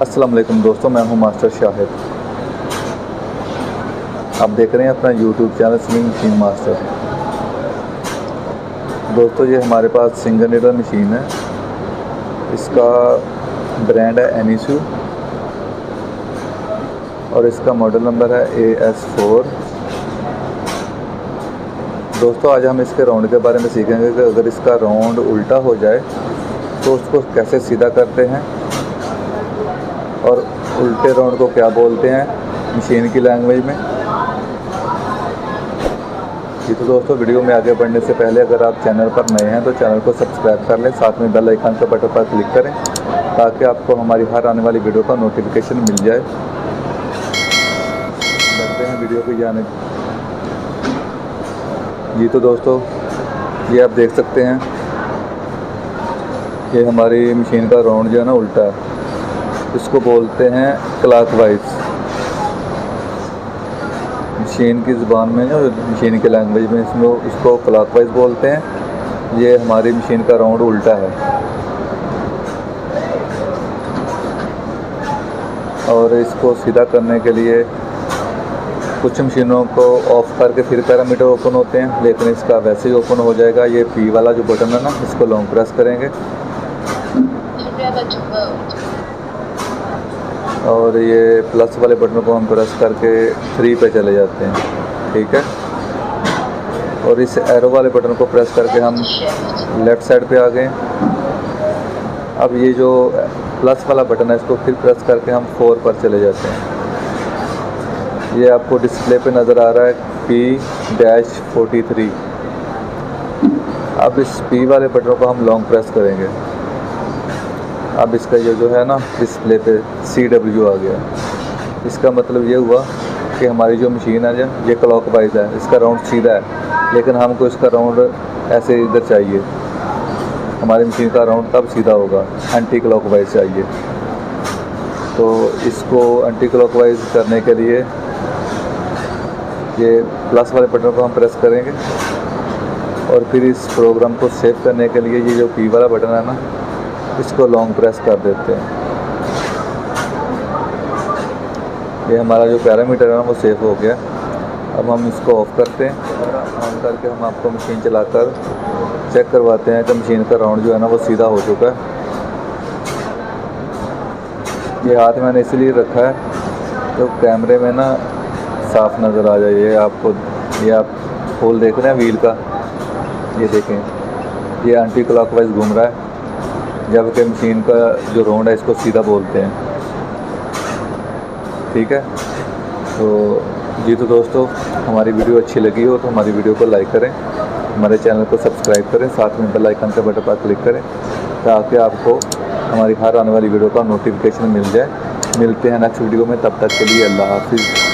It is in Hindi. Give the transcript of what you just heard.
अस्सलाम वालेकुम दोस्तों, मैं हूं मास्टर शाहिद। आप देख रहे हैं अपना YouTube channel swing machine master. दोस्तों, ये हमारे पास सिंगल नीडल मशीन है। इसका ब्रांड है एनिसू और इसका मॉडल नंबर है AS4। दोस्तों, आज हम इसके राउंड के बारे में सीखेंगे कि अगर इसका राउंड उल्टा हो जाए तो उसको कैसे सीधा करते हैं और उल्टे राउंड को क्या बोलते हैं मशीन की लैंग्वेज में। जी तो दोस्तों, वीडियो में आगे बढ़ने से पहले अगर आप चैनल पर नए हैं तो चैनल को सब्सक्राइब कर लें, साथ में बेल आइकन के बटन पर क्लिक करें ताकि आपको हमारी हर आने वाली वीडियो का नोटिफिकेशन मिल जाए। बढ़ते हैं वीडियो को जाने। जी तो दोस्तों, ये आप देख सकते हैं, ये हमारी मशीन का राउंड जो है ना उल्टा है। इसको बोलते हैं क्लॉकवाइज। मशीन की ज़ुबान में जो मशीन की लैंग्वेज में इसको क्लॉकवाइज बोलते हैं। ये हमारी मशीन का राउंड उल्टा है और इसको सीधा करने के लिए कुछ मशीनों को ऑफ करके फिर पैरामीटर ओपन होते हैं, लेकिन इसका वैसे ही ओपन हो जाएगा। ये P वाला जो बटन है ना, इसको लॉन्ग प्रेस करेंगे और ये प्लस वाले बटन को हम प्रेस करके 3 पे चले जाते हैं, ठीक है। और इस एरो वाले बटन को प्रेस करके हम लेफ़्ट साइड पे आ गए। अब ये जो प्लस वाला बटन है इसको फिर प्रेस करके हम 4 पर चले जाते हैं। ये आपको डिस्प्ले पे नज़र आ रहा है P-43। अब इस P वाले बटन को हम लॉन्ग प्रेस करेंगे। अब इसका ये जो है ना डिस्प्ले पे CW आ गया। इसका मतलब ये हुआ कि हमारी जो मशीन है ये क्लॉकवाइज है, इसका राउंड सीधा है, लेकिन हमको इसका राउंड ऐसे इधर चाहिए। हमारी मशीन का राउंड तब सीधा होगा, एंटी क्लॉकवाइज चाहिए। तो इसको एंटी क्लॉकवाइज करने के लिए ये प्लस वाले बटन को हम प्रेस करेंगे और फिर इस प्रोग्राम को सेव करने के लिए ये जो P वाला बटन है ना, इसको लॉन्ग प्रेस कर देते हैं। ये हमारा जो पैरामीटर है ना वो सेव हो गया। अब हम इसको ऑफ़ करते हैं। ऑन करके हम आपको मशीन चलाकर चेक करवाते हैं कि मशीन का राउंड जो है ना वो सीधा हो चुका है। ये हाथ मैंने इसलिए रखा है तो कैमरे में ना साफ नज़र आ जाए। ये आप होल देख रहे हैं व्हील का, ये देखें, ये एंटी क्लॉकवाइज घूम रहा है, जबकि मशीन का जो राउंड है इसको सीधा बोलते हैं, ठीक है। तो जी तो दोस्तों, हमारी वीडियो अच्छी लगी हो तो हमारी वीडियो को लाइक करें, हमारे चैनल को सब्सक्राइब करें, साथ में बेल आइकन के बटन पर क्लिक करें ताकि आपको हमारी हर आने वाली वीडियो का नोटिफिकेशन मिल जाए। मिलते हैं नेक्स्ट वीडियो में, तब तक के लिए अल्लाह हाफिज़।